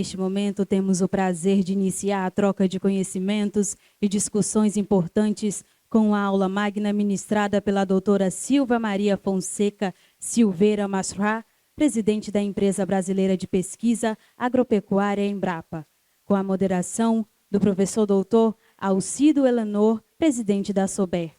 Neste momento, temos o prazer de iniciar a troca de conhecimentos e discussões importantes com a aula magna ministrada pela doutora Silvia Maria Fonseca Silveira Massurá, presidente da Empresa Brasileira de Pesquisa Agropecuária Embrapa, com a moderação do professor doutor Alcido Elenor, presidente da SOBER.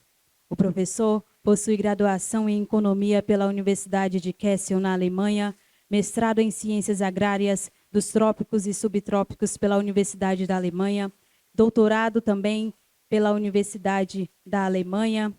O professor possui graduação em Economia pela Universidade de Kassel, na Alemanha, mestrado em Ciências Agrárias dos Trópicos e Subtrópicos pela Universidade da Alemanha, doutorado também pela Universidade da Alemanha,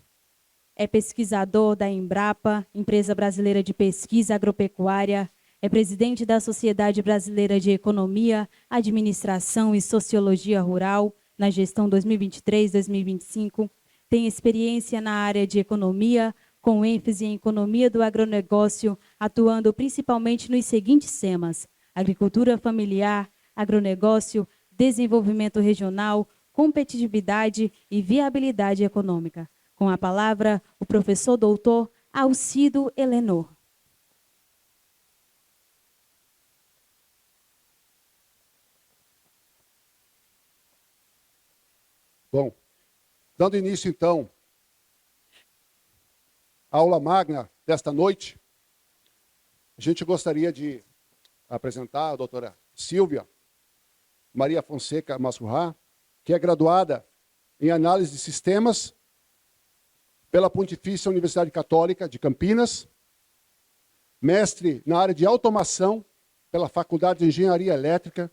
é pesquisador da Embrapa, Empresa Brasileira de Pesquisa Agropecuária, é presidente da Sociedade Brasileira de Economia, Administração e Sociologia Rural, na gestão 2023-2025, tem experiência na área de economia, com ênfase em economia do agronegócio, atuando principalmente nos seguintes temas: agricultura familiar, agronegócio, desenvolvimento regional, competitividade e viabilidade econômica. Com a palavra, o professor doutor Alcido Elenor. Bom, dando início, então, à aula magna desta noite, a gente gostaria de apresentar a doutora Silvia Maria Fonseca Massurá, que é graduada em Análise de Sistemas pela Pontifícia Universidade Católica de Campinas, mestre na área de Automação pela Faculdade de Engenharia Elétrica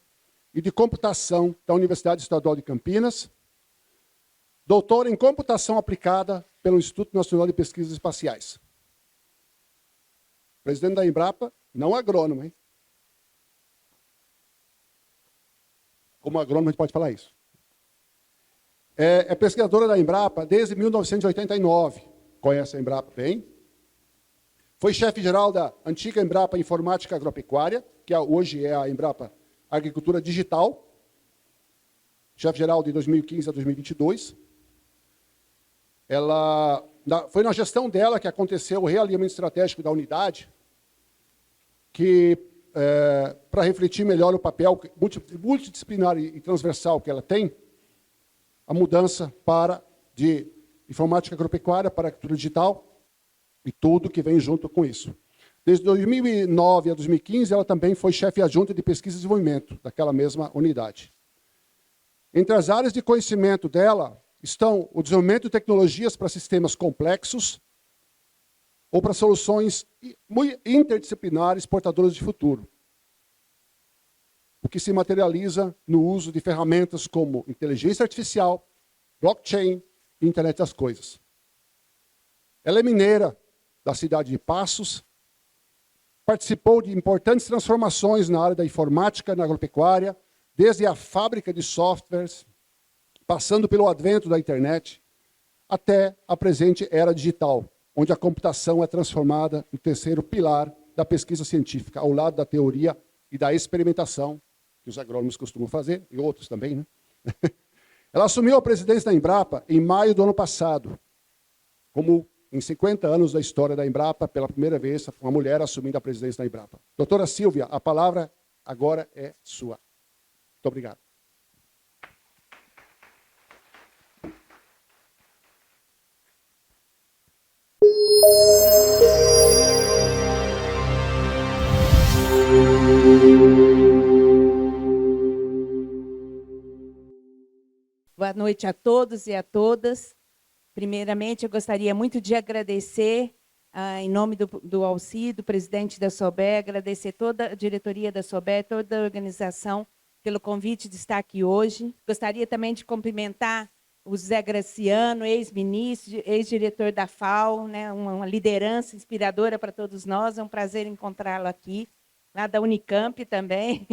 e de Computação da Universidade Estadual de Campinas, doutora em Computação Aplicada pelo Instituto Nacional de Pesquisas Espaciais. Presidente da Embrapa, não agrônomo, hein? Como agrônomo a gente pode falar isso. É pesquisadora da Embrapa desde 1989. Conhece a Embrapa bem. Foi chefe-geral da antiga Embrapa Informática Agropecuária, que hoje é a Embrapa Agricultura Digital. Chefe-geral de 2015 a 2022. Foi na gestão dela que aconteceu o realinhamento estratégico da unidade, que, para refletir melhor o papel multidisciplinar e transversal que ela tem, a mudança de informática agropecuária para a agricultura digital e tudo que vem junto com isso. Desde 2009 a 2015, ela também foi chefe adjunta de pesquisa e desenvolvimento daquela mesma unidade. Entre as áreas de conhecimento dela estão o desenvolvimento de tecnologias para sistemas complexos ou para soluções interdisciplinares portadoras de futuro, o que se materializa no uso de ferramentas como inteligência artificial, blockchain e internet das coisas. Ela é mineira da cidade de Passos, participou de importantes transformações na área da informática, na agropecuária, desde a fábrica de softwares, passando pelo advento da internet, até a presente era digital, onde a computação é transformada no terceiro pilar da pesquisa científica, ao lado da teoria e da experimentação, que os agrônomos costumam fazer, e outros também, né? Ela assumiu a presidência da Embrapa em maio do ano passado, como em 50 anos da história da Embrapa, pela primeira vez, uma mulher assumindo a presidência da Embrapa. Doutora Silvia, a palavra agora é sua. Muito obrigado. Boa noite a todos e a todas. Primeiramente, eu gostaria muito de agradecer, em nome do Alcido, presidente da SOBER, agradecer toda a diretoria da SOBER, toda a organização, pelo convite de estar aqui hoje. Gostaria também de cumprimentar o Zé Graciano, ex-ministro, ex-diretor da FAO, né, uma liderança inspiradora para todos nós. É um prazer encontrá-lo aqui, lá da Unicamp também,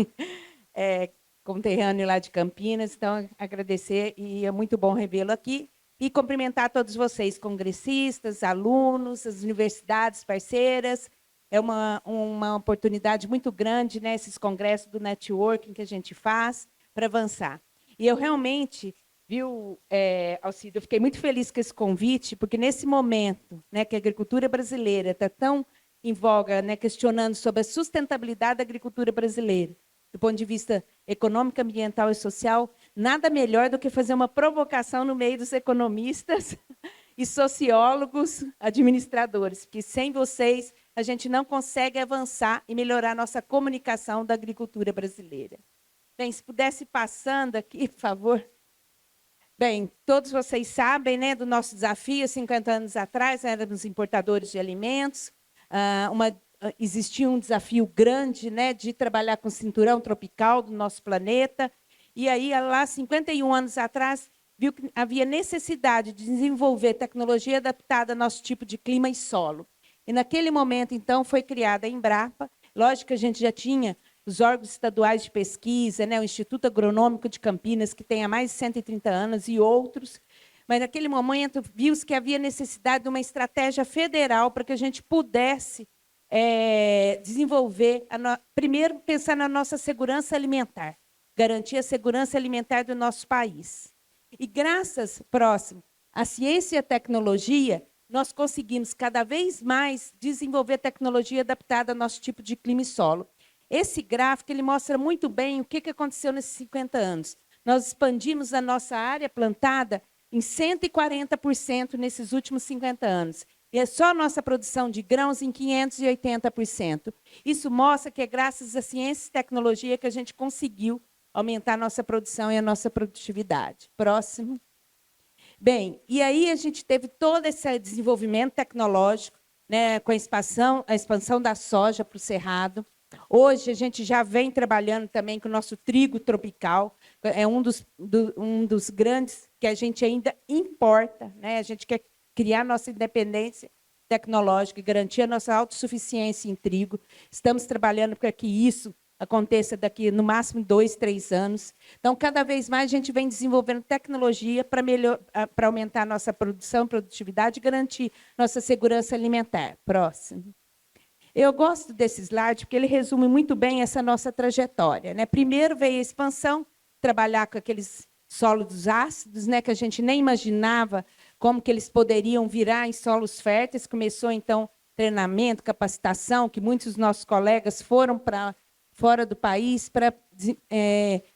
conterrâneo lá de Campinas. Então, agradecer, e é muito bom revê-lo aqui. E cumprimentar todos vocês, congressistas, alunos, as universidades parceiras. É uma oportunidade muito grande, né, esses congressos do networking que a gente faz para avançar. E eu realmente, Alcido, eu fiquei muito feliz com esse convite, porque nesse momento, né, que a agricultura brasileira está tão em voga, né, questionando sobre a sustentabilidade da agricultura brasileira, do ponto de vista econômico, ambiental e social, nada melhor do que fazer uma provocação no meio dos economistas e sociólogos, administradores, porque sem vocês a gente não consegue avançar e melhorar a nossa comunicação da agricultura brasileira. Bem, se pudesse ir passando aqui, por favor. Bem, todos vocês sabem, né, do nosso desafio. 50 anos atrás, éramos importadores de alimentos. Existia um desafio grande, né, de trabalhar com o cinturão tropical do nosso planeta. E aí, lá, 51 anos atrás, viu que havia necessidade de desenvolver tecnologia adaptada ao nosso tipo de clima e solo. E, naquele momento, então, foi criada a Embrapa. Lógico que a gente já tinha os órgãos estaduais de pesquisa, né, o Instituto Agronômico de Campinas, que tem há mais de 130 anos, e outros. Mas, naquele momento, viu-se que havia necessidade de uma estratégia federal para que a gente pudesse desenvolver, primeiro, pensar na nossa segurança alimentar, garantir a segurança alimentar do nosso país. E, graças, à ciência e à tecnologia, nós conseguimos cada vez mais desenvolver tecnologia adaptada ao nosso tipo de clima e solo. Esse gráfico ele mostra muito bem o que aconteceu nesses 50 anos. Nós expandimos a nossa área plantada em 140% nesses últimos 50 anos. E é só a nossa produção de grãos em 580%. Isso mostra que é graças à ciência e tecnologia que a gente conseguiu aumentar a nossa produção e a nossa produtividade. Próximo. Bem, e aí a gente teve todo esse desenvolvimento tecnológico, né, com a expansão da soja para o cerrado. Hoje, a gente já vem trabalhando também com o nosso trigo tropical, é um dos grandes que a gente ainda importa, né? A gente quer criar nossa independência tecnológica e garantir a nossa autossuficiência em trigo. Estamos trabalhando para que isso aconteça daqui, no máximo, 2, 3 anos. Então, cada vez mais, a gente vem desenvolvendo tecnologia para aumentar a nossa produção, produtividade e garantir nossa segurança alimentar. Próximo. Eu gosto desse slide porque ele resume muito bem essa nossa trajetória, né? Primeiro veio a expansão, trabalhar com aqueles solos ácidos, né, que a gente nem imaginava como que eles poderiam virar em solos férteis. Começou, então, treinamento, capacitação, que muitos dos nossos colegas foram para fora do país para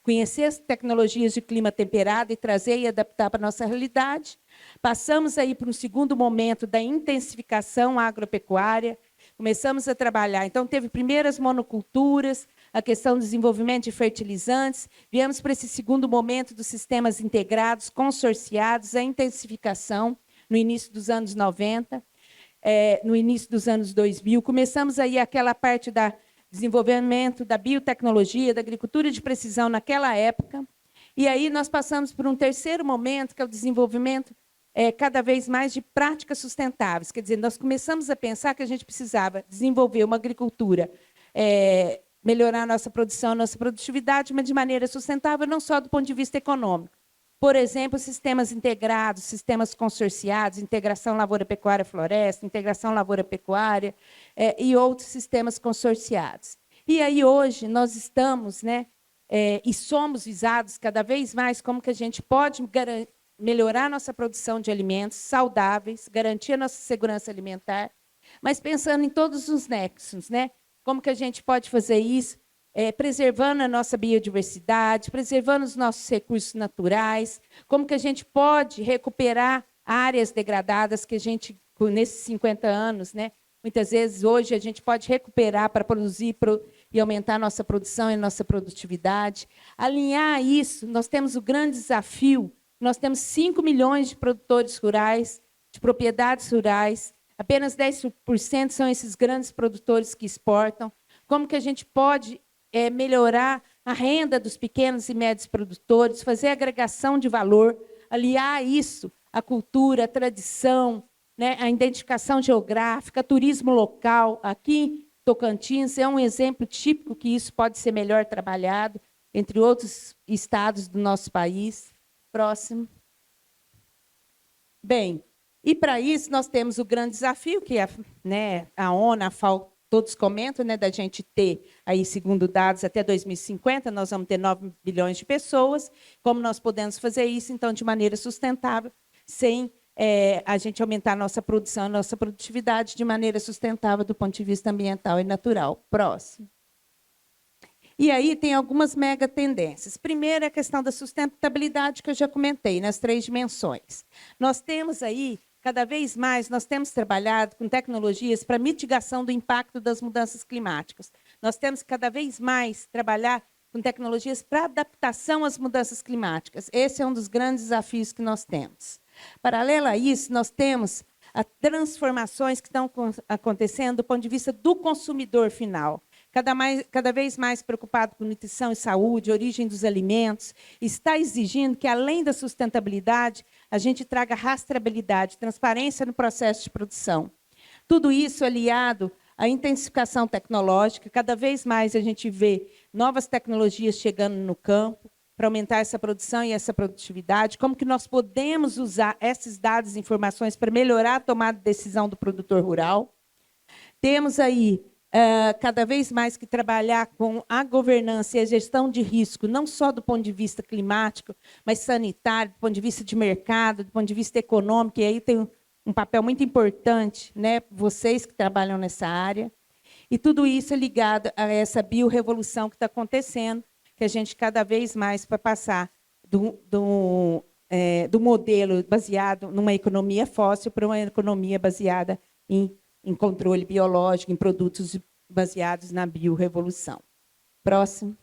conhecer as tecnologias de clima temperado e trazer e adaptar para a nossa realidade. Passamos aí para um segundo momento da intensificação agropecuária. Começamos a trabalhar. Então, teve primeiras monoculturas, a questão do desenvolvimento de fertilizantes. Viemos para esse segundo momento dos sistemas integrados, consorciados, a intensificação no início dos anos 90, no início dos anos 2000. Começamos aí aquela parte da desenvolvimento da biotecnologia, da agricultura de precisão naquela época. E aí nós passamos por um terceiro momento, que é o desenvolvimento cada vez mais de práticas sustentáveis. Quer dizer, nós começamos a pensar que a gente precisava desenvolver uma agricultura, melhorar a nossa produção, a nossa produtividade, mas de maneira sustentável, não só do ponto de vista econômico. Por exemplo, sistemas integrados, sistemas consorciados, integração lavoura-pecuária-floresta, integração lavoura-pecuária e outros sistemas consorciados. E aí, hoje, nós estamos, né, e somos visados cada vez mais como que a gente pode melhorar a nossa produção de alimentos saudáveis, garantir a nossa segurança alimentar, mas pensando em todos os nexos, né? Como que a gente pode fazer isso? Preservando a nossa biodiversidade, preservando os nossos recursos naturais, como que a gente pode recuperar áreas degradadas que a gente, nesses 50 anos, né, muitas vezes, hoje, a gente pode recuperar para produzir e aumentar a nossa produção e a nossa produtividade. Alinhar isso, nós temos o grande desafio, nós temos 5 milhões de produtores rurais, de propriedades rurais, apenas 10% são esses grandes produtores que exportam. Como que a gente pode melhorar a renda dos pequenos e médios produtores, fazer agregação de valor, aliar isso à cultura, à tradição, né, à identificação geográfica, turismo local. Aqui em Tocantins é um exemplo típico que isso pode ser melhor trabalhado, entre outros estados do nosso país. Próximo. Bem, e para isso nós temos o grande desafio, que a ONU, a FAO, todos comentam, né, da gente ter, aí, segundo dados, até 2050, nós vamos ter 9 bilhões de pessoas. Como nós podemos fazer isso, então, de maneira sustentável, sem a gente aumentar a nossa produção, a nossa produtividade de maneira sustentável do ponto de vista ambiental e natural. Próximo. E aí tem algumas mega tendências. Primeiro, a questão da sustentabilidade, que eu já comentei, nas 3 dimensões. Nós temos aí, cada vez mais, nós temos trabalhado com tecnologias para mitigação do impacto das mudanças climáticas. Nós temos cada vez mais trabalhar com tecnologias para adaptação às mudanças climáticas. Esse é um dos grandes desafios que nós temos. Paralelo a isso, nós temos as transformações que estão acontecendo do ponto de vista do consumidor final. Cada vez mais preocupado com nutrição e saúde, origem dos alimentos, está exigindo que, além da sustentabilidade, a gente traga rastreabilidade, transparência no processo de produção. Tudo isso aliado à intensificação tecnológica, cada vez mais a gente vê novas tecnologias chegando no campo para aumentar essa produção e essa produtividade, como que nós podemos usar esses dados e informações para melhorar a tomada de decisão do produtor rural. Temos aí cada vez mais que trabalhar com a governança e a gestão de risco, não só do ponto de vista climático, mas sanitário, do ponto de vista de mercado, do ponto de vista econômico, e aí tem um papel muito importante, né, vocês que trabalham nessa área. E tudo isso é ligado a essa biorrevolução que está acontecendo, que a gente cada vez mais vai passar do modelo baseado numa economia fóssil para uma economia baseada em controle biológico, em produtos baseados na biorrevolução. Próximo.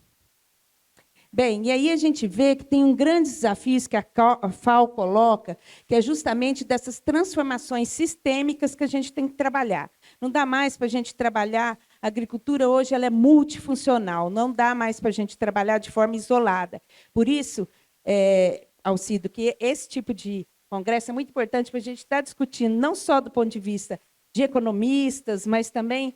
Bem, e aí a gente vê que tem um grande desafio que a FAO coloca, que é justamente dessas transformações sistêmicas que a gente tem que trabalhar. Não dá mais para a gente trabalhar, a agricultura hoje ela é multifuncional, não dá mais para a gente trabalhar de forma isolada. Por isso, Alcido, que esse tipo de congresso é muito importante para a gente estar discutindo, não só do ponto de vista de economistas, mas também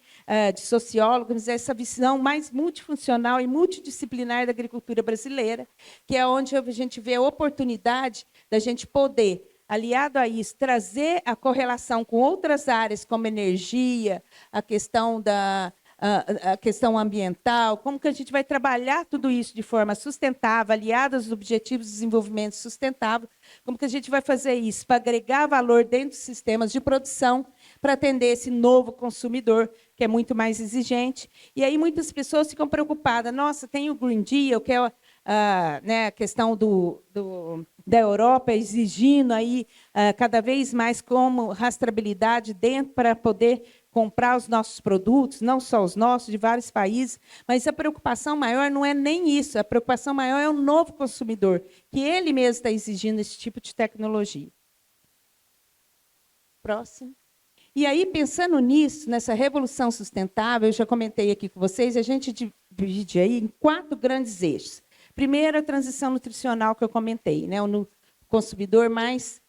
de sociólogos, essa visão mais multifuncional e multidisciplinar da agricultura brasileira, que é onde a gente vê a oportunidade da gente poder, aliado a isso, trazer a correlação com outras áreas, como energia, a questão a questão ambiental, como que a gente vai trabalhar tudo isso de forma sustentável, aliado aos objetivos de desenvolvimento sustentável, como que a gente vai fazer isso para agregar valor dentro dos sistemas de produção, para atender esse novo consumidor, que é muito mais exigente. E aí muitas pessoas ficam preocupadas. Nossa, tem o Green Deal, que é a questão da Europa exigindo aí, cada vez mais como rastreabilidade dentro para poder comprar os nossos produtos, não só os nossos, de vários países, mas a preocupação maior não é nem isso, a preocupação maior é o novo consumidor, que ele mesmo está exigindo esse tipo de tecnologia. Próximo. E aí, pensando nisso, nessa revolução sustentável, eu já comentei aqui com vocês, a gente divide aí em 4 grandes eixos. Primeiro, a transição nutricional que eu comentei, né? O consumidor mais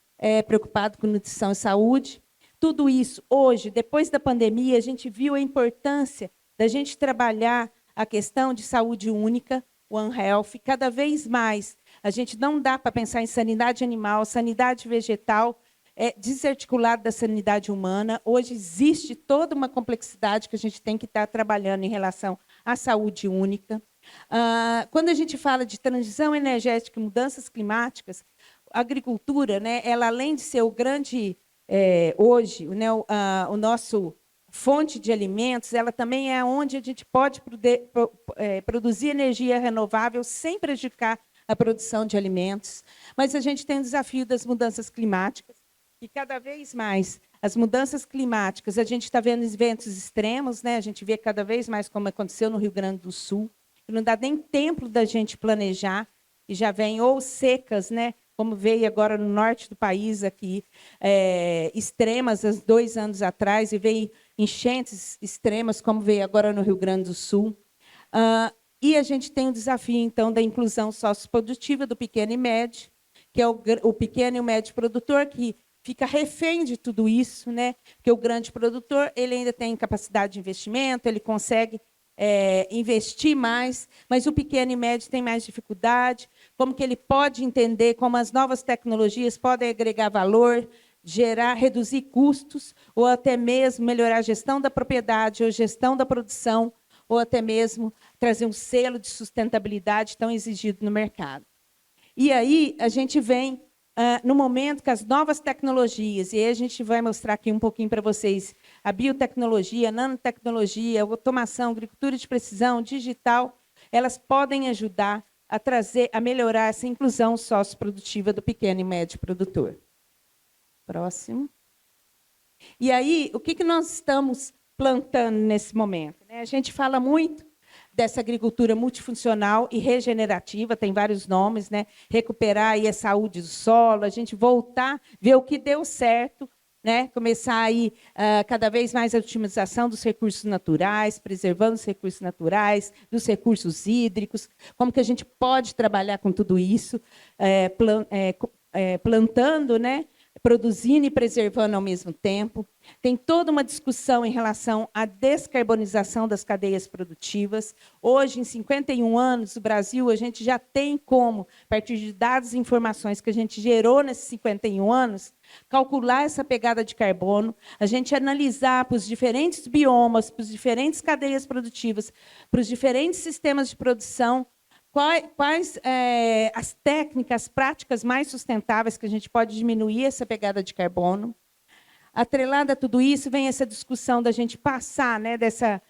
preocupado com nutrição e saúde. Tudo isso, hoje, depois da pandemia, a gente viu a importância da gente trabalhar a questão de saúde única, One Health, cada vez mais. A gente não dá para pensar em sanidade animal, sanidade vegetal, desarticulado da sanidade humana. Hoje existe toda uma complexidade que a gente tem que estar trabalhando em relação à saúde única. Quando a gente fala de transição energética e mudanças climáticas, a agricultura, né, ela, além de ser o grande... hoje, né, o nosso fonte de alimentos, ela também é onde a gente pode produzir energia renovável sem prejudicar a produção de alimentos. Mas a gente tem o desafio das mudanças climáticas, e cada vez mais as mudanças climáticas, a gente está vendo eventos extremos, né? A gente vê cada vez mais como aconteceu no Rio Grande do Sul, que não dá nem tempo da gente planejar, e já vem ou secas, né? Como veio agora no norte do país, aqui, extremas, há 2 anos atrás, e veio enchentes extremas, como veio agora no Rio Grande do Sul. E a gente tem o desafio, então, da inclusão socioprodutiva do pequeno e médio, que é o pequeno e o médio produtor, que fica refém de tudo isso, né? Porque o grande produtor ele ainda tem capacidade de investimento, ele consegue investir mais, mas o pequeno e médio tem mais dificuldade, como que ele pode entender como as novas tecnologias podem agregar valor, reduzir custos, ou até mesmo melhorar a gestão da propriedade, ou gestão da produção, ou até mesmo trazer um selo de sustentabilidade tão exigido no mercado. E aí a gente vem no momento que as novas tecnologias, e aí a gente vai mostrar aqui um pouquinho para vocês, a biotecnologia, a nanotecnologia, a automação, agricultura de precisão, digital, elas podem ajudar a melhorar essa inclusão socioprodutiva do pequeno e médio produtor. Próximo. E aí, o que nós estamos plantando nesse momento? A gente fala muito dessa agricultura multifuncional e regenerativa, tem vários nomes, né? Recuperar aí a saúde do solo, a gente voltar, ver o que deu certo, né? Começar aí cada vez mais a otimização dos recursos naturais, preservando os recursos naturais, dos recursos hídricos, como que a gente pode trabalhar com tudo isso, plantando, né? Produzindo e preservando ao mesmo tempo. Tem toda uma discussão em relação à descarbonização das cadeias produtivas. Hoje, em 51 anos, no Brasil, a gente já tem como, a partir de dados e informações que a gente gerou nesses 51 anos, calcular essa pegada de carbono, a gente analisar para os diferentes biomas, para as diferentes cadeias produtivas, para os diferentes sistemas de produção, quais as técnicas, práticas mais sustentáveis que a gente pode diminuir essa pegada de carbono. Atrelada a tudo isso, vem essa discussão da gente passar, né, dessa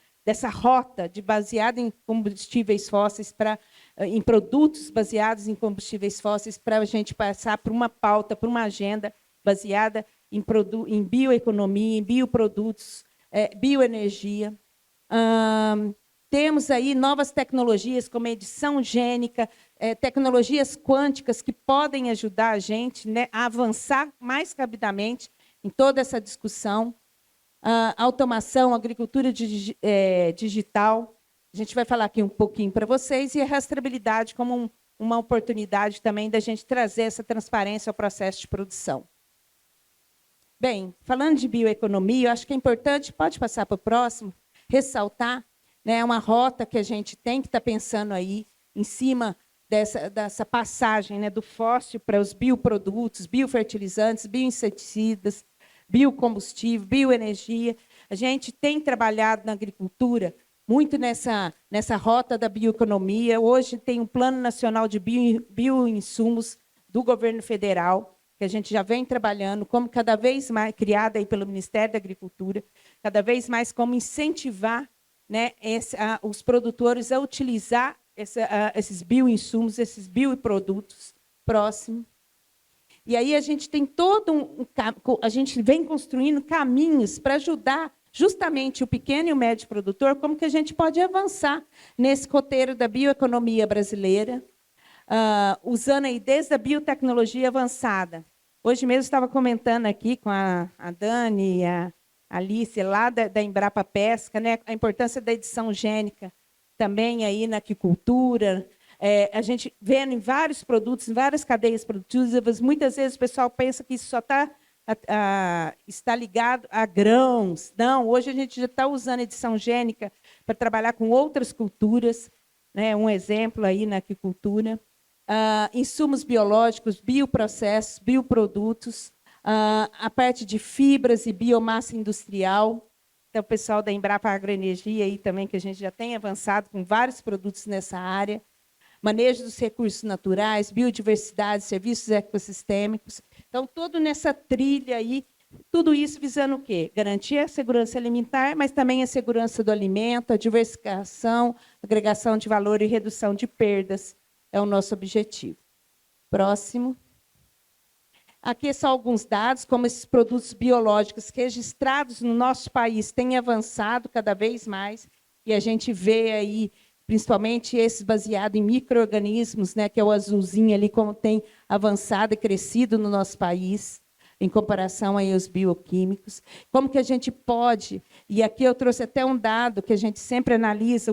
rota baseada em combustíveis fósseis, em produtos baseados em combustíveis fósseis, para a gente passar para uma pauta, para uma agenda baseada em bioeconomia, em bioprodutos, bioenergia. Temos aí novas tecnologias, como edição gênica, tecnologias quânticas que podem ajudar a gente, né, a avançar mais rapidamente em toda essa discussão. Automação, agricultura digital. A gente vai falar aqui um pouquinho para vocês, e a rastreabilidade como uma oportunidade também da gente trazer essa transparência ao processo de produção. Bem, falando de bioeconomia, eu acho que é importante, pode passar para o próximo, ressaltar, né, uma rota que a gente tem que estar pensando aí em cima dessa passagem, né, do fóssil para os bioprodutos, biofertilizantes, bioinseticidas, biocombustível, bioenergia. A gente tem trabalhado na agricultura muito nessa rota da bioeconomia. Hoje tem um Plano Nacional de Bioinsumos do governo federal, que a gente já vem trabalhando, como cada vez mais, criada aí pelo Ministério da Agricultura, cada vez mais como incentivar, né, os produtores a utilizar esses bioinsumos, esses bioprodutos. Próximo. E aí a gente tem a gente vem construindo caminhos para ajudar justamente o pequeno e o médio produtor, como que a gente pode avançar nesse roteiro da bioeconomia brasileira, usando aí desde a biotecnologia avançada. Hoje mesmo estava comentando aqui com a Dani e a Alice, lá da Embrapa Pesca, né, a importância da edição gênica também aí na aquicultura. A gente vendo em vários produtos, em várias cadeias produtivas, muitas vezes o pessoal pensa que isso só está ligado a grãos. Não, hoje a gente já está usando edição gênica para trabalhar com outras culturas, né, um exemplo aí na aquicultura. Insumos biológicos, bioprocessos, bioprodutos, a parte de fibras e biomassa industrial. Então, o pessoal da Embrapa Agroenergia aí também, que a gente já tem avançado com vários produtos nessa área. Manejo dos recursos naturais, biodiversidade, serviços ecossistêmicos. Então, todo nessa trilha aí, tudo isso visando o quê? Garantir a segurança alimentar, mas também a segurança do alimento, a diversificação, agregação de valor e redução de perdas. É o nosso objetivo. Próximo. Aqui são alguns dados, como esses produtos biológicos registrados no nosso país têm avançado cada vez mais, e a gente vê aí, principalmente esses baseados em micro-organismos, né, que é o azulzinho ali, como tem avançado e crescido no nosso país, em comparação aí aos bioquímicos. Como que a gente pode, e aqui eu trouxe até um dado que a gente sempre analisa,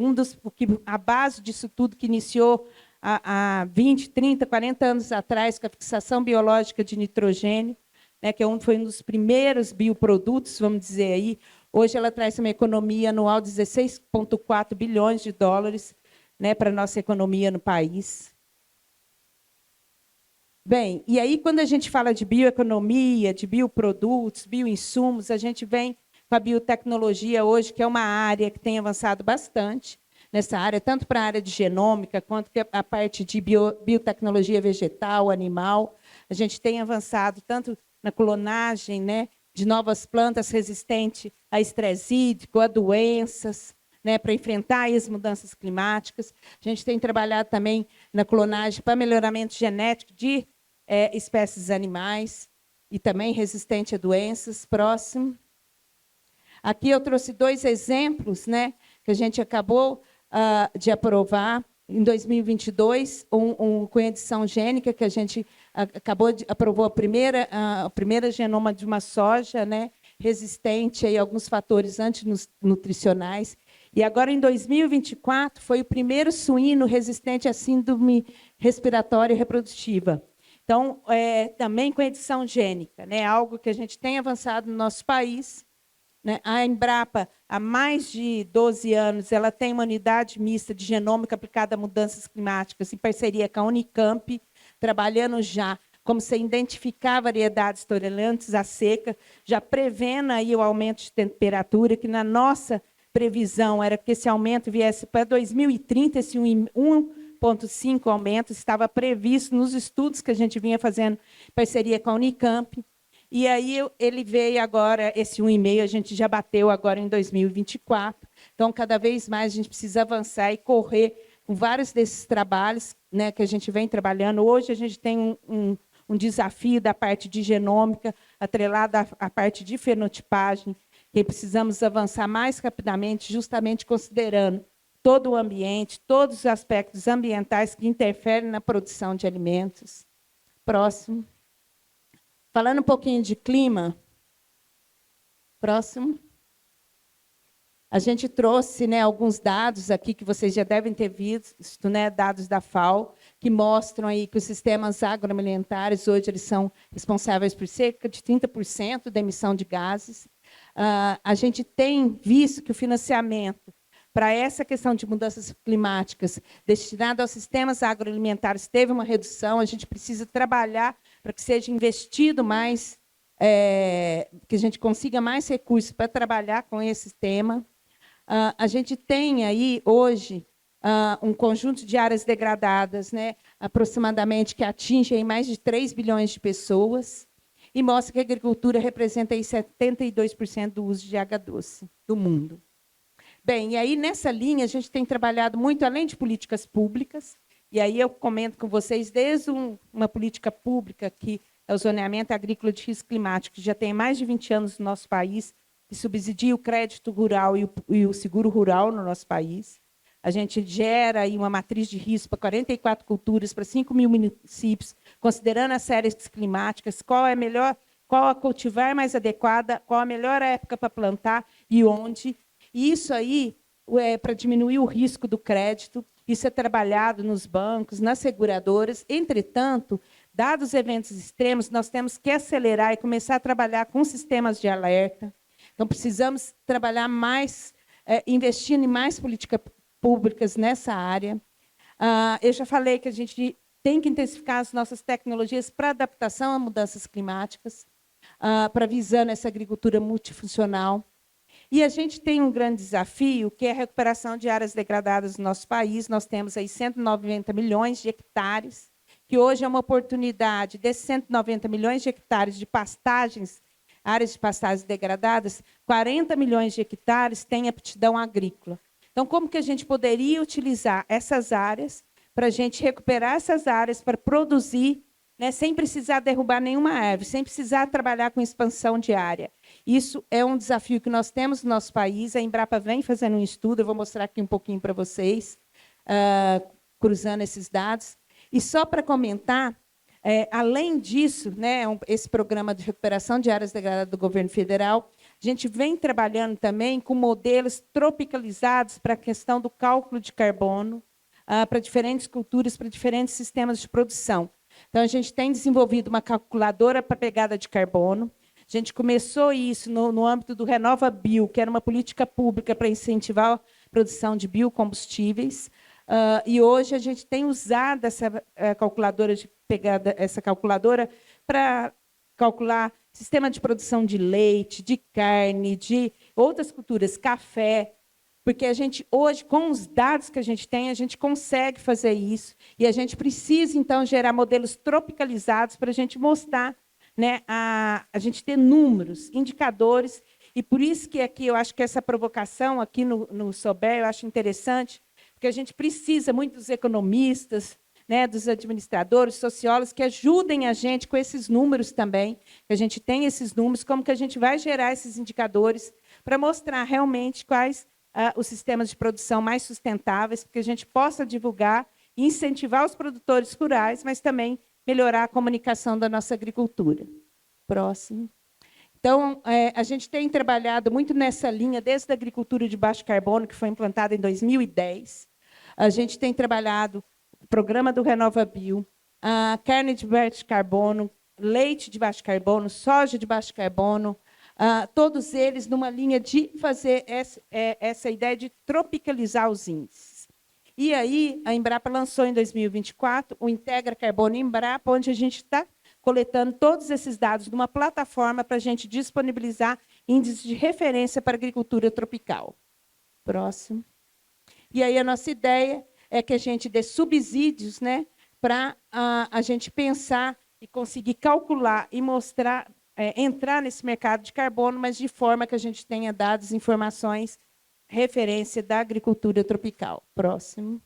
a base disso tudo que iniciou há 20, 30, 40 anos atrás, com a fixação biológica de nitrogênio, né, que foi um dos primeiros bioprodutos, vamos dizer aí. Hoje ela traz uma economia anual de 16,4 bilhões de dólares, né, para a nossa economia no país. Bem, e aí, quando a gente fala de bioeconomia, de bioprodutos, bioinsumos, a gente vem com a biotecnologia hoje, que é uma área que tem avançado bastante nessa área, tanto para a área de genômica, quanto a parte de biotecnologia vegetal, animal. A gente tem avançado tanto na clonagem, né, de novas plantas resistentes a estresse hídrico, a doenças, né, para enfrentar as mudanças climáticas. A gente tem trabalhado também na clonagem para melhoramento genético de espécies animais e também resistente a doenças. Próximo. Aqui eu trouxe 2 exemplos, né, que a gente acabou de aprovar em 2022, com edição gênica, que a gente aprovou a primeira genoma de uma soja, né, resistente a alguns fatores antinutricionais. E agora, em 2024, foi o primeiro suíno resistente à síndrome respiratória reprodutiva. Então, também com edição gênica, né, algo que a gente tem avançado no nosso país. Né? A Embrapa, há mais de 12 anos, ela tem uma unidade mista de genômica aplicada a mudanças climáticas, em parceria com a Unicamp, trabalhando já como se identificar variedades tolerantes à seca, já prevendo aí o aumento de temperatura, que na nossa previsão era que esse aumento viesse para 2030, esse 1,5 aumento estava previsto nos estudos que a gente vinha fazendo em parceria com a Unicamp. E aí ele veio agora, esse 1,5 a gente já bateu agora em 2024. Então, cada vez mais a gente precisa avançar e correr com vários desses trabalhos, né, que a gente vem trabalhando. Hoje a gente tem um desafio da parte de genômica, atrelado à parte de fenotipagem, que precisamos avançar mais rapidamente, justamente considerando todo o ambiente, todos os aspectos ambientais que interferem na produção de alimentos. Próximo. Falando um pouquinho de clima. Próximo. A gente trouxe, né, alguns dados aqui que vocês já devem ter visto, né, dados da FAO, que mostram aí que os sistemas agroalimentares hoje eles são responsáveis por cerca de 30% da emissão de gases. A gente tem visto que o financiamento para essa questão de mudanças climáticas destinado aos sistemas agroalimentares teve uma redução. A gente precisa trabalhar para que seja investido mais, que a gente consiga mais recursos para trabalhar com esse tema. A gente tem aí, hoje, um conjunto de áreas degradadas, né, aproximadamente, que atinge mais de 3 bilhões de pessoas, e mostra que a agricultura representa aí 72% do uso de água doce do mundo. Bem, e aí, nessa linha, a gente tem trabalhado muito, além de políticas públicas, e aí eu comento com vocês, desde uma política pública, que é o zoneamento agrícola de risco climático, que já tem mais de 20 anos no nosso país, que subsidia o crédito rural e o seguro rural no nosso país. A gente gera aí uma matriz de risco para 44 culturas, para 5 mil municípios, considerando as séries climáticas, qual a cultivar mais adequada, qual a melhor época para plantar e onde. E isso aí é para diminuir o risco do crédito. Isso é trabalhado nos bancos, nas seguradoras. Entretanto, dados os eventos extremos, nós temos que acelerar e começar a trabalhar com sistemas de alerta. Então, precisamos trabalhar mais, investindo em mais políticas públicas nessa área. Eu já falei que a gente tem que intensificar as nossas tecnologias para adaptação a mudanças climáticas, para visando essa agricultura multifuncional. E a gente tem um grande desafio, que é a recuperação de áreas degradadas no nosso país. Nós temos aí 190 milhões de hectares, que hoje é uma oportunidade desses 190 milhões de hectares de pastagens, áreas de pastagens degradadas, 40 milhões de hectares têm aptidão agrícola. Então, como que a gente poderia utilizar essas áreas para a gente recuperar essas áreas para produzir, né, sem precisar derrubar nenhuma árvore, sem precisar trabalhar com expansão de área? Isso é um desafio que nós temos no nosso país. A Embrapa vem fazendo um estudo, eu vou mostrar aqui um pouquinho para vocês, cruzando esses dados. E só para comentar, além disso, né, esse programa de recuperação de áreas degradadas do governo federal, a gente vem trabalhando também com modelos tropicalizados para a questão do cálculo de carbono, para diferentes culturas, para diferentes sistemas de produção. Então, a gente tem desenvolvido uma calculadora para pegada de carbono. A gente começou isso no âmbito do Renova Bio, que era uma política pública para incentivar a produção de biocombustíveis. E hoje a gente tem usado essa calculadora para calcular sistema de produção de leite, de carne, de outras culturas, café, porque a gente hoje, com os dados que a gente tem, a gente consegue fazer isso, e a gente precisa, então, gerar modelos tropicalizados para a gente mostrar, né, a gente ter números, indicadores, E por isso que aqui eu acho que essa provocação aqui no SOBER eu acho interessante, porque a gente precisa muito dos economistas, né, dos administradores, sociólogos, que ajudem a gente com esses números também, que a gente tem esses números, como que a gente vai gerar esses indicadores para mostrar realmente quais os sistemas de produção mais sustentáveis, para que a gente possa divulgar e incentivar os produtores rurais, mas também melhorar a comunicação da nossa agricultura. Próximo. Então, a gente tem trabalhado muito nessa linha, desde a agricultura de baixo carbono, que foi implantada em 2010. A gente tem trabalhado o programa do RenovaBio, a carne de baixo carbono, leite de baixo carbono, soja de baixo carbono, todos eles numa linha de fazer essa ideia de tropicalizar os índices. E aí, a Embrapa lançou, em 2024, o Integra Carbono Embrapa, onde a gente está coletando todos esses dados numa plataforma para a gente disponibilizar índices de referência para a agricultura tropical. Próximo. E aí a nossa ideia é que a gente dê subsídios, né, para a gente pensar e conseguir calcular e mostrar, entrar nesse mercado de carbono, mas de forma que a gente tenha dados, informações, referência da agricultura tropical. Próximo.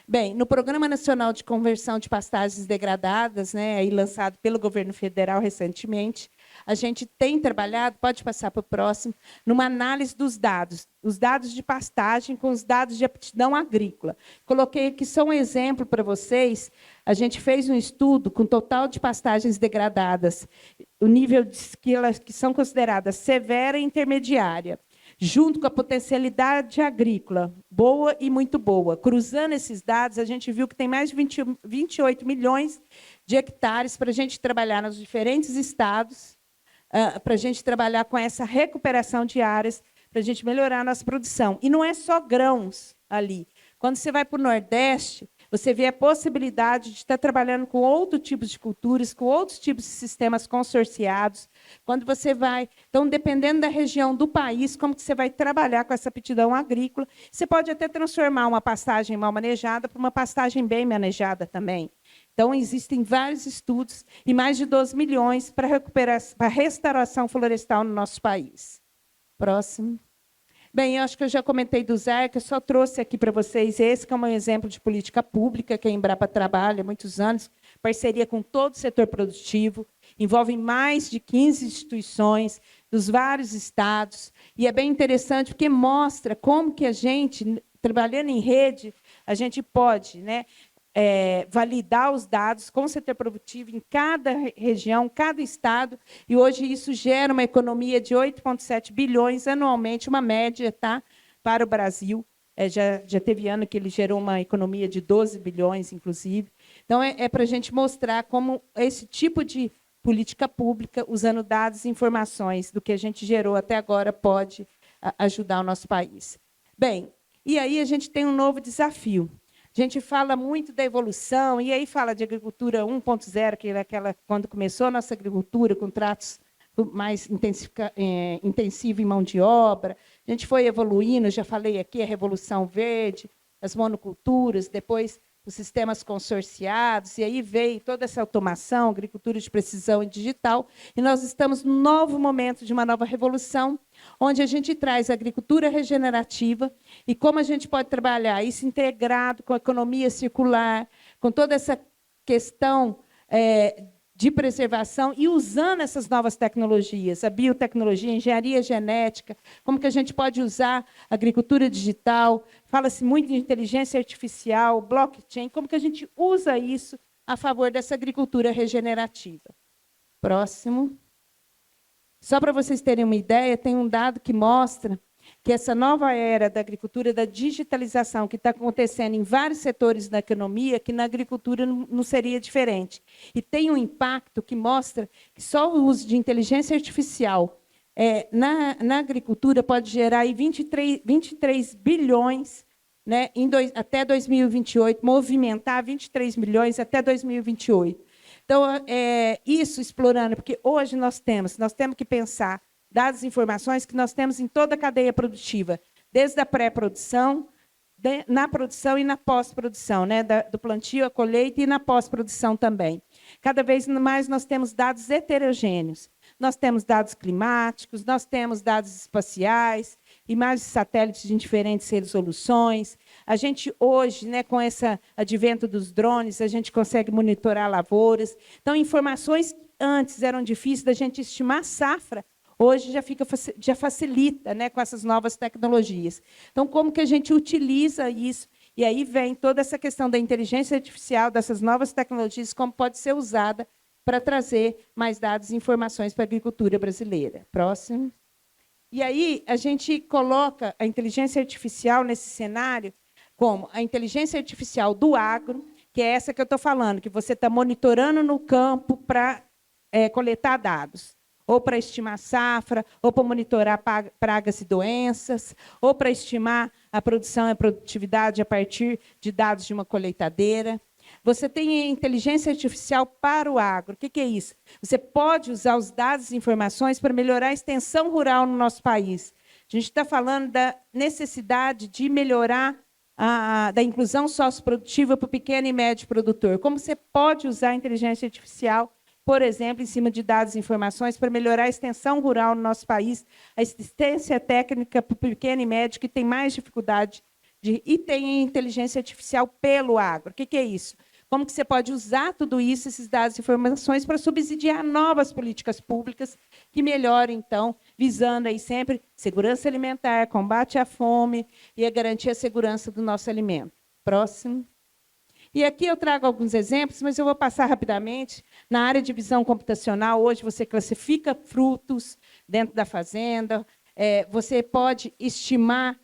Bem, no Programa Nacional de Conversão de Pastagens Degradadas, né, aí lançado pelo governo federal recentemente, a gente tem trabalhado, pode passar para o próximo, numa análise dos dados, os dados de pastagem com os dados de aptidão agrícola. Coloquei aqui só um exemplo para vocês. A gente fez um estudo com o total de pastagens degradadas, o nível que são consideradas severa e intermediária, junto com a potencialidade agrícola, boa e muito boa. Cruzando esses dados, a gente viu que tem mais de 28 milhões de hectares para a gente trabalhar nos diferentes estados, para a gente trabalhar com essa recuperação de áreas, para a gente melhorar a nossa produção. E não é só grãos ali. Quando você vai para o Nordeste, você vê a possibilidade de estar trabalhando com outros tipos de culturas, com outros tipos de sistemas consorciados. Quando você vai... Então, dependendo da região do país, como que você vai trabalhar com essa aptidão agrícola, você pode até transformar uma pastagem mal manejada para uma pastagem bem manejada também. Então, existem vários estudos e mais de 12 milhões para a restauração florestal no nosso país. Próximo. Bem, eu acho que eu já comentei do ZERC, eu só trouxe aqui para vocês esse, que é um exemplo de política pública que a Embrapa trabalha há muitos anos, parceria com todo o setor produtivo, envolve mais de 15 instituições dos vários estados, e é bem interessante porque mostra como que a gente, trabalhando em rede, a gente pode, né, validar os dados com o setor produtivo em cada região, cada estado, e hoje isso gera uma economia de 8,7 bilhões anualmente, uma média, tá, para o Brasil. Já teve ano que ele gerou uma economia de 12 bilhões, inclusive. Então, é para a gente mostrar como esse tipo de política pública, usando dados e informações do que a gente gerou até agora, pode ajudar o nosso país. Bem, e aí a gente tem um novo desafio. A gente fala muito da evolução, e aí fala de agricultura 1.0, que é quando começou a nossa agricultura, com tratos mais intensivo em mão de obra. A gente foi evoluindo, já falei aqui, a Revolução Verde, as monoculturas, depois os sistemas consorciados, e aí veio toda essa automação, agricultura de precisão e digital, e nós estamos num novo momento de uma nova revolução, onde a gente traz a agricultura regenerativa e como a gente pode trabalhar isso integrado com a economia circular, com toda essa questão de preservação e usando essas novas tecnologias, a biotecnologia, a engenharia genética, como que a gente pode usar a agricultura digital, fala-se muito de inteligência artificial, blockchain, como que a gente usa isso a favor dessa agricultura regenerativa. Próximo. Só para vocês terem uma ideia, tem um dado que mostra que essa nova era da agricultura, da digitalização, que está acontecendo em vários setores da economia, que na agricultura não seria diferente. E tem um impacto que mostra que só o uso de inteligência artificial na agricultura pode gerar aí 23 bilhões, né, até 2028, movimentar 23 milhões até 2028. Então, isso explorando, porque hoje nós temos que pensar dados e informações que nós temos em toda a cadeia produtiva, desde a pré-produção, na produção e na pós-produção, né, do plantio, a colheita e na pós-produção também. Cada vez mais nós temos dados heterogêneos. nós temos dados climáticos, nós temos dados espaciais, imagens de satélites de diferentes resoluções. A gente hoje, né, com esse advento dos drones, a gente consegue monitorar lavouras. Então, informações que antes eram difíceis da gente estimar safra, hoje já facilita, né, com essas novas tecnologias. Então, como que a gente utiliza isso? E aí vem toda essa questão da inteligência artificial, dessas novas tecnologias, como pode ser usada para trazer mais dados e informações para a agricultura brasileira. Próximo. E aí a gente coloca a inteligência artificial nesse cenário como a inteligência artificial do agro, que é essa que eu estou falando, que você está monitorando no campo para coletar dados, ou para estimar safra, ou para monitorar pragas e doenças, ou para estimar a produção e a produtividade a partir de dados de uma colheitadeira. Você tem a inteligência artificial para o agro. O que é isso? Você pode usar os dados e informações para melhorar a extensão rural no nosso país. A gente está falando da necessidade de melhorar da inclusão socioprodutiva para o pequeno e médio produtor. Como você pode usar a inteligência artificial, por exemplo, em cima de dados e informações para melhorar a extensão rural no nosso país, a assistência técnica para o pequeno e médio que tem mais dificuldade e tem inteligência artificial pelo agro. O que é isso? Como que você pode usar tudo isso, esses dados e informações, para subsidiar novas políticas públicas que melhorem, então, visando aí sempre segurança alimentar, combate à fome e a garantia a segurança do nosso alimento. Próximo. E aqui eu trago alguns exemplos, mas eu vou passar rapidamente. Na área de visão computacional, hoje você classifica frutos dentro da fazenda, você pode estimar,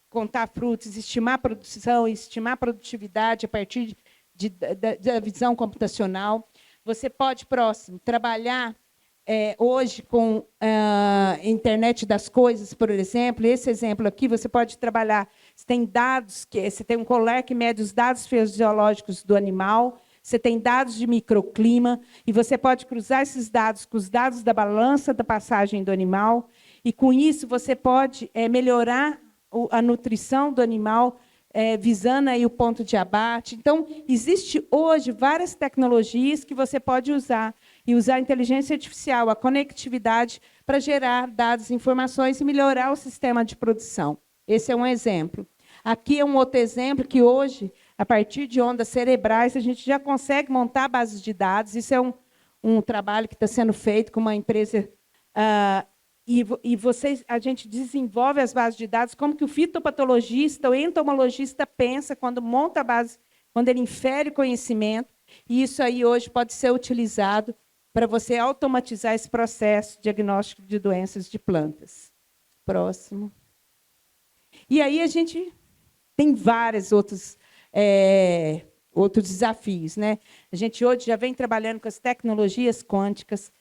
contar frutos, estimar produção, estimar produtividade a partir da visão computacional. Você pode, próximo, trabalhar hoje com a internet das coisas, por exemplo. Esse exemplo aqui, você pode trabalhar, você tem dados, você tem um colar que mede os dados fisiológicos do animal, você tem dados de microclima, e você pode cruzar esses dados com os dados da balança da passagem do animal, e, com isso, você pode melhorar a nutrição do animal, visando aí o ponto de abate. Então, existe hoje várias tecnologias que você pode usar, e usar a inteligência artificial, a conectividade, para gerar dados e informações e melhorar o sistema de produção. Esse é um exemplo. Aqui é um outro exemplo que hoje, a partir de ondas cerebrais, a gente já consegue montar bases de dados. Isso é um trabalho que está sendo feito com uma empresa. A gente desenvolve as bases de dados, como que o fitopatologista, o entomologista pensa quando monta a base, quando ele infere conhecimento, e isso aí hoje pode ser utilizado para você automatizar esse processo de diagnóstico de doenças de plantas. Próximo. E aí a gente tem vários outros desafios, né? A gente hoje já vem trabalhando com as tecnologias quânticas,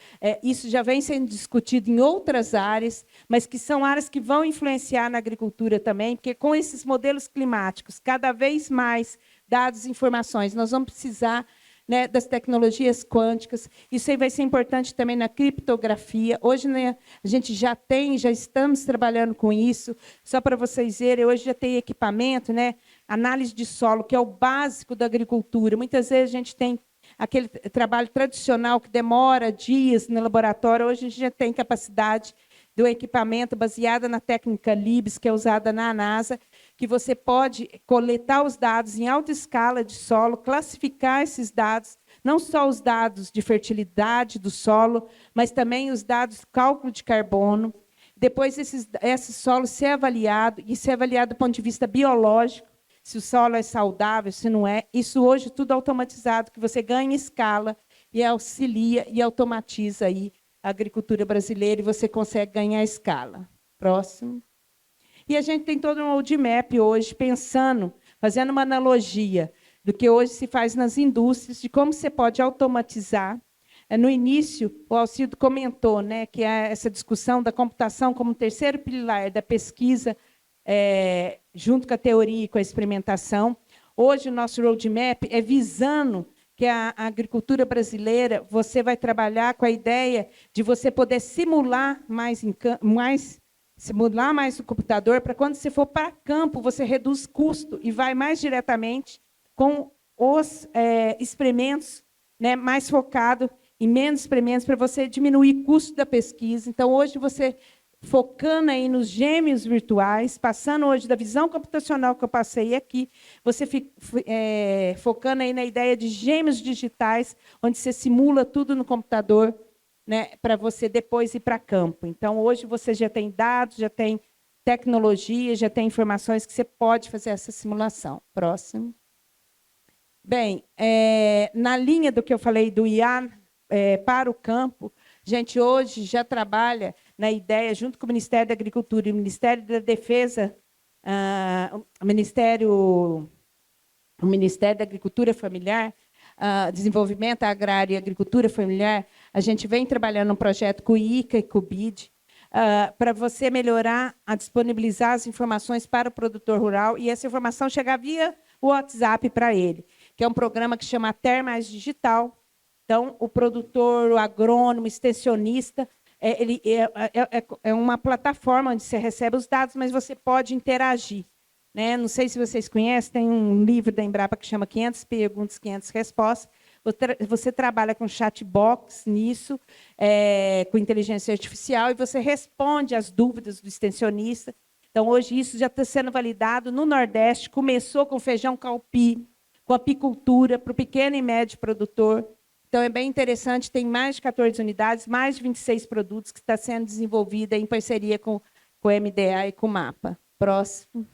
isso já vem sendo discutido em outras áreas, mas que são áreas que vão influenciar na agricultura também, porque com esses modelos climáticos, cada vez mais dados e informações, nós vamos precisar, né, das tecnologias quânticas. Isso aí vai ser importante também na criptografia. Hoje, né, a gente já estamos trabalhando com isso. Só para vocês verem, hoje já tem equipamento, né, análise de solo, que é o básico da agricultura. Muitas vezes a gente tem aquele trabalho tradicional que demora dias no laboratório. Hoje a gente já tem capacidade do equipamento baseada na técnica LIBS, que é usada na NASA, que você pode coletar os dados em alta escala de solo, classificar esses dados, não só os dados de fertilidade do solo, mas também os dados de cálculo de carbono. Depois, esse solo ser avaliado, e ser avaliado do ponto de vista biológico, se o solo é saudável, se não é. Isso hoje tudo automatizado, que você ganha escala e auxilia e automatiza aí a agricultura brasileira, e você consegue ganhar escala. Próximo. E a gente tem todo um roadmap hoje, pensando, fazendo uma analogia do que hoje se faz nas indústrias, de como você pode automatizar. No início, o Alcido comentou, né, que essa discussão da computação como terceiro pilar da pesquisa, junto com a teoria e com a experimentação. Hoje, o nosso roadmap é visando que a agricultura brasileira, você vai trabalhar com a ideia de você poder simular mais o computador, para quando você for para campo, você reduz custo e vai mais diretamente com os experimentos, né, mais focado emendas para emendas para você diminuir o custo da pesquisa. Então, hoje, você focando aí nos gêmeos virtuais, passando hoje da visão computacional que eu passei aqui, você focando aí na ideia de gêmeos digitais, onde você simula tudo no computador, né, para você depois ir para campo. Então, hoje você já tem dados, já tem tecnologia, já tem informações que você pode fazer essa simulação. Próximo. Bem, na linha do que eu falei do IA para o campo, a gente hoje já trabalha na ideia, junto com o Ministério da Agricultura e o Ministério da Defesa, o Ministério da Agricultura Familiar, Desenvolvimento Agrário e Agricultura Familiar, a gente vem trabalhando um projeto com o ICA e com o BID, para você melhorar, disponibilizar as informações para o produtor rural e essa informação chegar via o WhatsApp para ele, que é um programa que chama Ter Mais Digital. Então, o produtor, o agrônomo, o extensionista, ele é uma plataforma onde você recebe os dados, mas você pode interagir. Né? Não sei se vocês conhecem, tem um livro da Embrapa que chama 500 perguntas, 500 respostas. Você trabalha com chatbox nisso, com inteligência artificial, e você responde às dúvidas do extensionista. Então, hoje, isso já está sendo validado no Nordeste. Começou com feijão calpi, com apicultura, para o pequeno e médio produtor. Então, é bem interessante, tem mais de 14 unidades, mais de 26 produtos que está sendo desenvolvida em parceria com o MDA e com o MAPA. Próximo.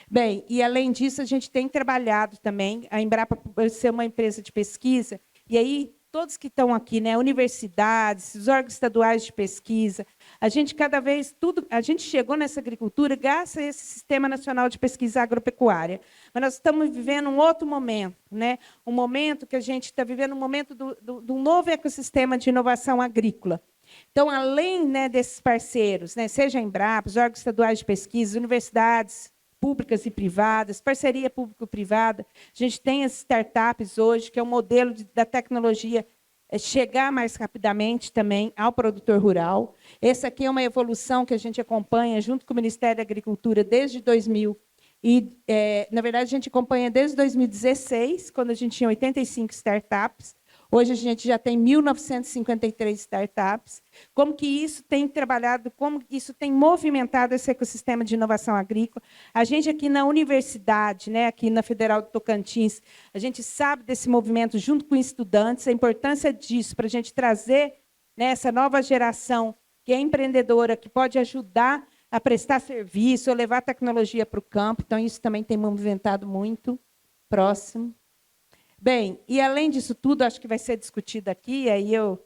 Bem, e além disso, a gente tem trabalhado também, a Embrapa, por ser uma empresa de pesquisa, e aí todos que estão aqui, né, universidades, os órgãos estaduais de pesquisa, a gente cada vez, a gente chegou nessa agricultura graças a esse Sistema Nacional de Pesquisa Agropecuária. Mas nós estamos vivendo um outro momento, né? Um momento que a gente está vivendo, um momento do novo ecossistema de inovação agrícola. Então, além, né, desses parceiros, né, seja a Embrapa, os órgãos estaduais de pesquisa, universidades públicas e privadas, parceria público-privada, a gente tem as startups hoje, que é um modelo da tecnologia chegar mais rapidamente também ao produtor rural. Essa aqui é uma evolução que a gente acompanha junto com o Ministério da Agricultura desde 2000. Na verdade, a gente acompanha desde 2016, quando a gente tinha 85 startups. Hoje a gente já tem 1.953 startups. Como que isso tem trabalhado, como que isso tem movimentado esse ecossistema de inovação agrícola? A gente aqui na universidade, né, aqui na Federal do Tocantins, a gente sabe desse movimento junto com estudantes, a importância disso para a gente trazer, né, essa nova geração que é empreendedora, que pode ajudar a prestar serviço, a levar tecnologia para o campo. Então, isso também tem movimentado muito. Próximo. Bem, e além disso tudo, acho que vai ser discutido aqui, aí eu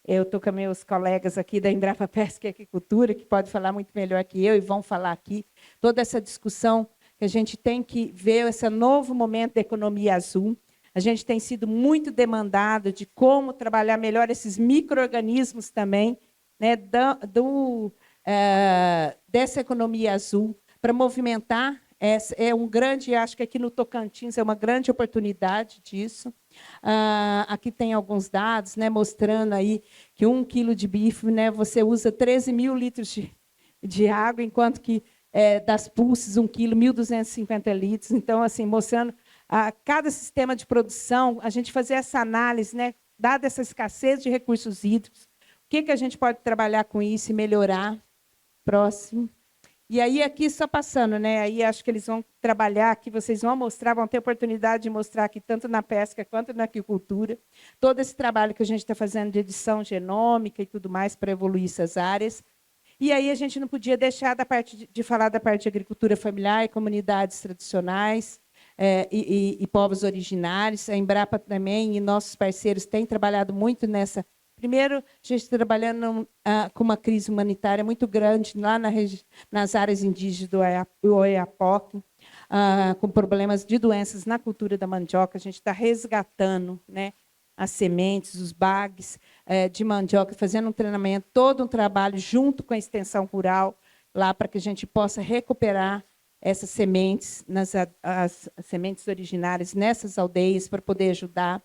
estou com meus colegas aqui da Embrapa Pesca e Agricultura, que podem falar muito melhor que eu, e vão falar aqui, toda essa discussão que a gente tem que ver, esse novo momento da economia azul. A gente tem sido muito demandado de como trabalhar melhor esses micro-organismos também, né, dessa economia azul, para movimentar. Acho que aqui no Tocantins é uma grande oportunidade disso. Aqui tem alguns dados, né, mostrando aí que 1 quilo de bife, né, você usa 13.000 litros de água, enquanto que das pulses, 1 quilo, 1.250 litros. Então, assim, mostrando cada sistema de produção, a gente fazer essa análise, né, dada essa escassez de recursos hídricos, o que a gente pode trabalhar com isso e melhorar. Próximo. E aí, aqui, só passando, né? Aí acho que eles vão trabalhar aqui, vocês vão mostrar, vão ter oportunidade de mostrar aqui, tanto na pesca quanto na aquicultura, todo esse trabalho que a gente está fazendo de edição genômica e tudo mais para evoluir essas áreas. E aí a gente não podia deixar de falar da parte de agricultura familiar e comunidades tradicionais e povos originários. A Embrapa também e nossos parceiros têm trabalhado muito nessa. Primeiro, a gente está trabalhando com uma crise humanitária muito grande lá nas áreas indígenas do Oiapoque, com problemas de doenças na cultura da mandioca. A gente está resgatando, né, as sementes, os bags de mandioca, fazendo um treinamento, todo um trabalho junto com a extensão rural, lá para que a gente possa recuperar essas sementes, as sementes originárias nessas aldeias, para poder ajudar.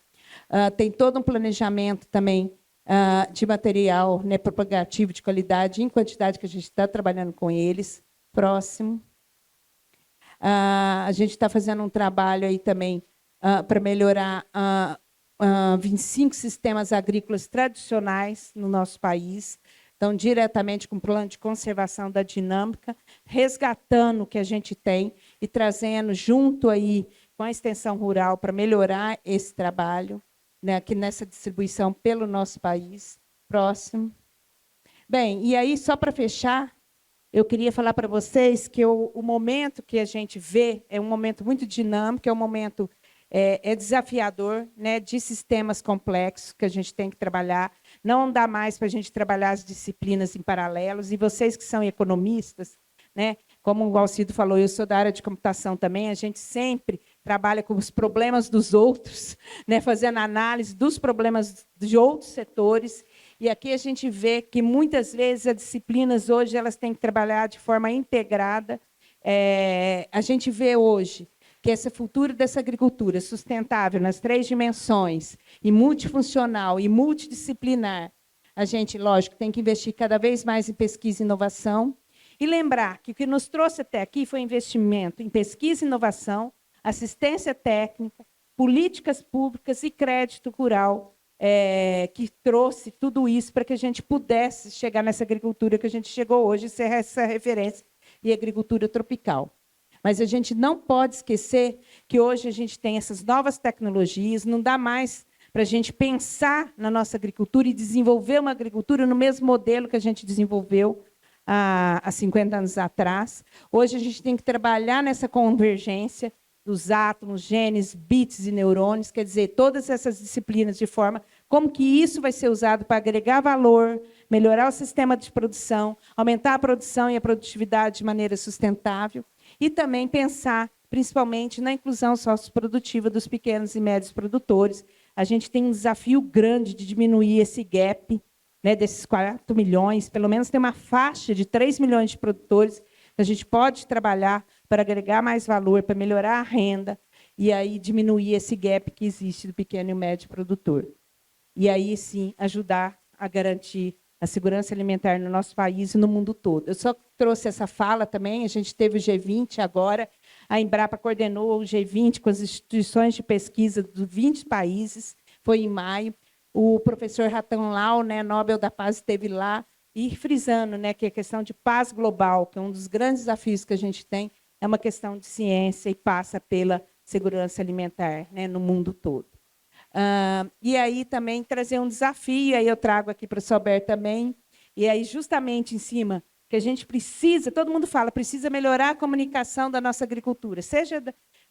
Tem todo um planejamento também de material, né, propagativo de qualidade, em quantidade, que a gente está trabalhando com eles. Próximo. A gente está fazendo um trabalho aí também para melhorar 25 sistemas agrícolas tradicionais no nosso país, então, diretamente com o plano de conservação da dinâmica, resgatando o que a gente tem e trazendo junto aí com a extensão rural para melhorar esse trabalho, né, aqui nessa distribuição pelo nosso país. Próximo. Bem, e aí, só para fechar, eu queria falar para vocês que o momento que a gente vê é um momento muito dinâmico, é um momento desafiador, né, de sistemas complexos que a gente tem que trabalhar. Não dá mais para a gente trabalhar as disciplinas em paralelos. E vocês que são economistas, né, como o Alcido falou, eu sou da área de computação também, a gente sempre trabalha com os problemas dos outros, né, fazendo análise dos problemas de outros setores. E aqui a gente vê que, muitas vezes, as disciplinas hoje elas têm que trabalhar de forma integrada. A gente vê hoje que esse futuro dessa agricultura sustentável nas 3 dimensões, e multifuncional e multidisciplinar, a gente, lógico, tem que investir cada vez mais em pesquisa e inovação. E lembrar que o que nos trouxe até aqui foi investimento em pesquisa e inovação, assistência técnica, políticas públicas e crédito rural, que trouxe tudo isso para que a gente pudesse chegar nessa agricultura que a gente chegou hoje, ser essa referência em agricultura tropical. Mas a gente não pode esquecer que hoje a gente tem essas novas tecnologias, não dá mais para a gente pensar na nossa agricultura e desenvolver uma agricultura no mesmo modelo que a gente desenvolveu há 50 anos atrás. Hoje a gente tem que trabalhar nessa convergência dos átomos, genes, bits e neurônios, quer dizer, todas essas disciplinas de forma como que isso vai ser usado para agregar valor, melhorar o sistema de produção, aumentar a produção e a produtividade de maneira sustentável, e também pensar, principalmente, na inclusão socioprodutiva dos pequenos e médios produtores. A gente tem um desafio grande de diminuir esse gap, né, desses 4 milhões, pelo menos tem uma faixa de 3 milhões de produtores que a gente pode trabalhar para agregar mais valor, para melhorar a renda, e aí diminuir esse gap que existe do pequeno e médio produtor. E aí, sim, ajudar a garantir a segurança alimentar no nosso país e no mundo todo. Eu só trouxe essa fala também, a gente teve o G20 agora, a Embrapa coordenou o G20 com as instituições de pesquisa de 20 países, foi em maio. O professor Ratan Lal, né, Nobel da Paz, esteve lá, e frisando, né, que a questão de paz global, que é um dos grandes desafios que a gente tem, é uma questão de ciência e passa pela segurança alimentar, né, no mundo todo. E aí também trazer um desafio, aí eu trago aqui para o Sober também, e aí justamente em cima que a gente precisa, todo mundo fala, precisa melhorar a comunicação da nossa agricultura, seja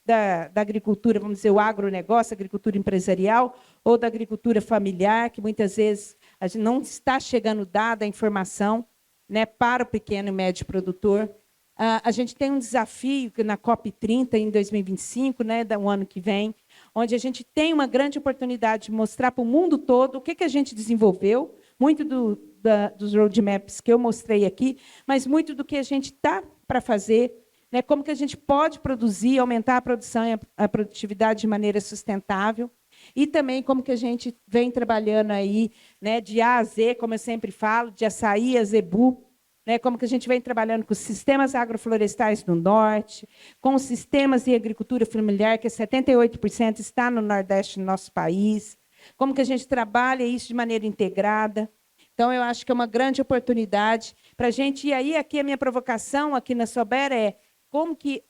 da agricultura, vamos dizer, o agronegócio, a agricultura empresarial, ou da agricultura familiar, que muitas vezes a gente não está chegando dada a informação, né, para o pequeno e médio produtor. A gente tem um desafio que na COP30, em 2025, né, do ano que vem, onde a gente tem uma grande oportunidade de mostrar para o mundo todo o que a gente desenvolveu, muito dos roadmaps que eu mostrei aqui, mas muito do que a gente está para fazer, né, como que a gente pode produzir, aumentar a produção e a produtividade de maneira sustentável, e também como que a gente vem trabalhando aí, né, de A a Z, como eu sempre falo, de açaí a zebu, né, como que a gente vem trabalhando com os sistemas agroflorestais no norte, com os sistemas de agricultura familiar, que 78% está no Nordeste do nosso país, como que a gente trabalha isso de maneira integrada. Então, eu acho que é uma grande oportunidade para a gente. E aí, aqui a minha provocação aqui na Sober é como que,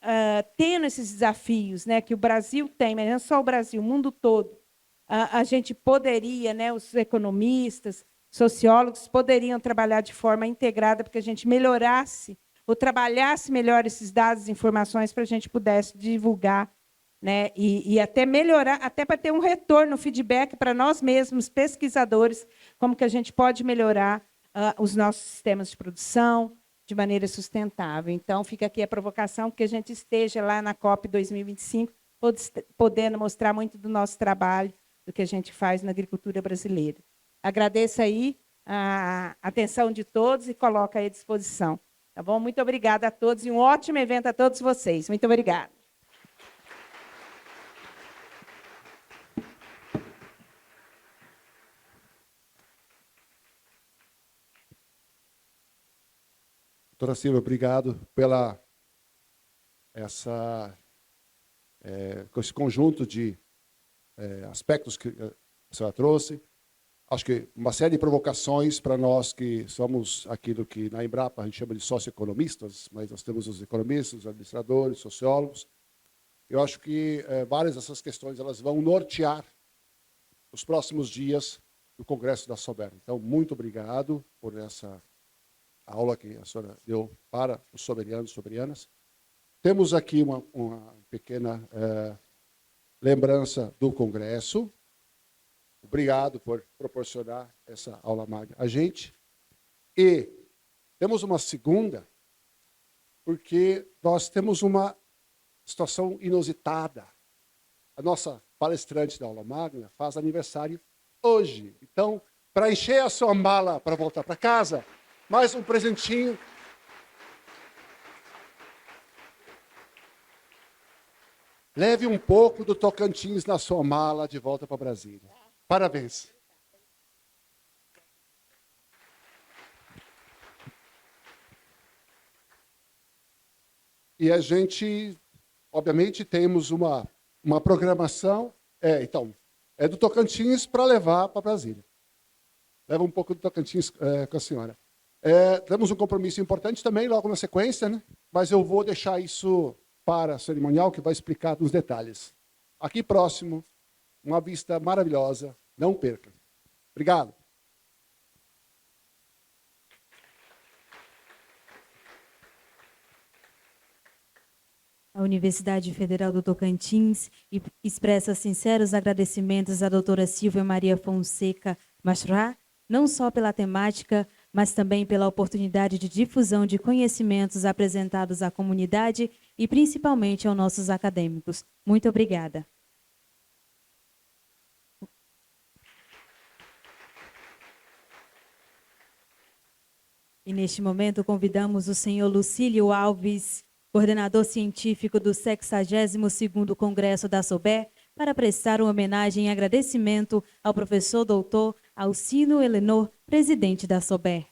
tendo esses desafios, né, que o Brasil tem, mas não é só o Brasil, o mundo todo, a gente poderia, né, os economistas, sociólogos, poderiam trabalhar de forma integrada para que a gente melhorasse ou trabalhasse melhor esses dados e informações para a gente pudesse divulgar, né, e até melhorar, até para ter um retorno, feedback para nós mesmos, pesquisadores, como que a gente pode melhorar os nossos sistemas de produção de maneira sustentável. Então, fica aqui a provocação que a gente esteja lá na COP 2025, podendo mostrar muito do nosso trabalho, do que a gente faz na agricultura brasileira. Agradeço aí a atenção de todos e coloco aí à disposição. Tá bom? Muito obrigada a todos e um ótimo evento a todos vocês. Muito obrigada. Doutora Silvia, obrigado pela com esse conjunto de aspectos a senhora trouxe. Acho que uma série de provocações para nós que somos aquilo que na Embrapa a gente chama de socioeconomistas, mas nós temos os economistas, os administradores, sociólogos. Eu acho que várias dessas questões elas vão nortear os próximos dias do Congresso da SOBER. Então, muito obrigado por essa aula que a senhora deu para os soberanos e soberanas. Temos aqui uma pequena lembrança do Congresso. Obrigado por proporcionar essa aula magna a gente. E temos uma segunda, porque nós temos uma situação inusitada. A nossa palestrante da aula magna faz aniversário hoje. Então, para encher a sua mala para voltar para casa, mais um presentinho. Leve um pouco do Tocantins na sua mala de volta para Brasília. Parabéns. E a gente, obviamente, temos uma programação. Então, é do Tocantins para levar para Brasília. Leva um pouco do Tocantins com a senhora. Temos um compromisso importante também, logo na sequência, né? Mas eu vou deixar isso para a cerimonial, que vai explicar nos detalhes. Aqui próximo, uma vista maravilhosa. Não perca. Obrigado. A Universidade Federal do Tocantins expressa sinceros agradecimentos à doutora Silvia Maria Fonseca Mashrah, não só pela temática, mas também pela oportunidade de difusão de conhecimentos apresentados à comunidade e principalmente aos nossos acadêmicos. Muito obrigada. E neste momento convidamos o senhor Lucílio Alves, coordenador científico do 62º Congresso da SOBER, para prestar uma homenagem e agradecimento ao professor doutor Alcino Helenor, presidente da SOBER.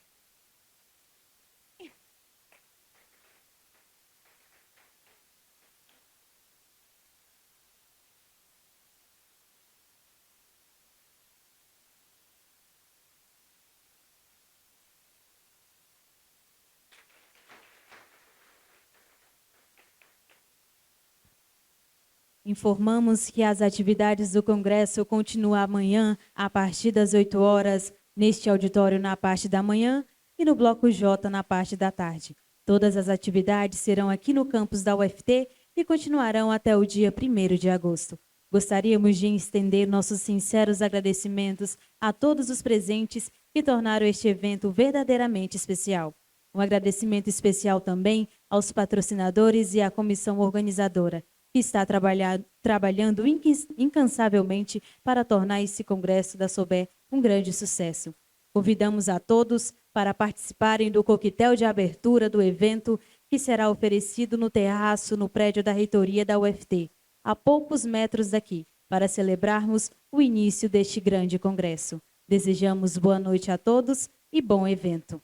Informamos que as atividades do Congresso continuam amanhã, a partir das 8 horas, neste auditório na parte da manhã e no Bloco J na parte da tarde. Todas as atividades serão aqui no campus da UFT e continuarão até o dia 1º de agosto. Gostaríamos de estender nossos sinceros agradecimentos a todos os presentes que tornaram este evento verdadeiramente especial. Um agradecimento especial também aos patrocinadores e à comissão organizadora, que está trabalhando incansavelmente para tornar esse congresso da SOBER um grande sucesso. Convidamos a todos para participarem do coquetel de abertura do evento, que será oferecido no terraço no prédio da reitoria da UFT, a poucos metros daqui, para celebrarmos o início deste grande congresso. Desejamos boa noite a todos e bom evento.